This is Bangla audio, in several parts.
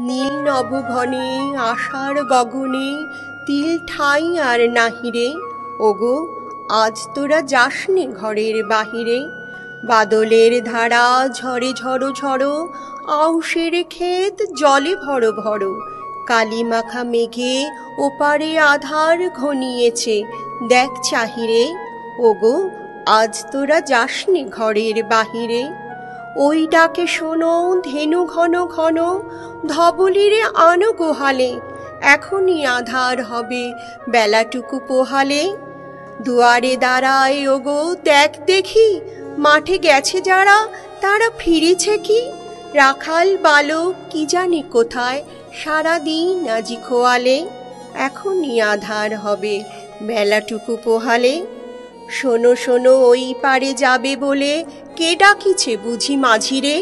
নীল নভঘনে আষাঢ় গগনে তিল ঠাঁই আর নাহিরে। ওগো আজ তোরা যাসনে ঘরের বাহিরে। বাদলের ধারা ঝরে ঝড়ো ঝড়ো, আউশের ক্ষেত জলে ভরো ভরো। কালি মাখা মেঘে ওপারে আধার ঘনিয়েছে, দেখ চাহিরে। ওগো আজ তোরা যাসনে ঘরের বাহিরে। ওই ডাকে শোনো ধেনু ঘন ঘন, ধবলিরে আনো গোহালে। এখনই আধার হবে বেলাটুকু পোহালে। দুয়ারে দাঁড়ায় ওগো দেখ দেখি, মাঠে গেছে যারা তারা ফিরেছে কি। রাখাল বালক কি জানে কোথায়, সারাদিন আজি খোয়ালে। এখনই আধার হবে বেলাটুকু পোহালে। শোনো শোনো ওই পারে যাবে বলে, কে ডাকিছে বুঝি মাঝিরে।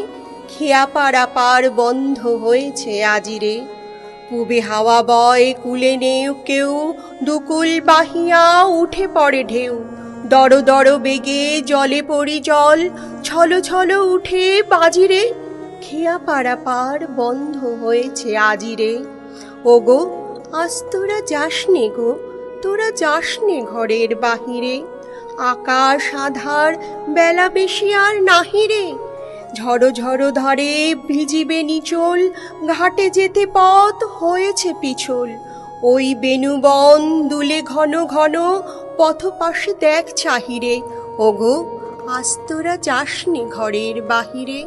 খেয়া পাড়া পার বন্ধ হয়েছে আজিরে। পূবে হাওয়া বয় কুলে নেই কেউ, দুকুল বাহিয়া উঠে পড়ে ঢেউ। দড় দড় বেগে জলে পড়ি জল, ছলো ছলো উঠে বাজিরে। খেয়া পাড়া পার বন্ধ হয়েছে আজিরে। ওগো আজ তোরা যাসনে গো, তোরা যাসনে ঘরের বাহিরে। আকাশ আধার বেলা বেশি আর নাহিরে। ঝড়ো ঝড়ো ধারে ভিজিবে নিচল, ঘাটে যেতে পথ হয়েছে পিছল। ওই বেণুবন দুলে ঘন ঘন, পথ পাশে দেখ চাহিরে। ওগো আজ তোরা যাসনে ঘরের বাহিরে।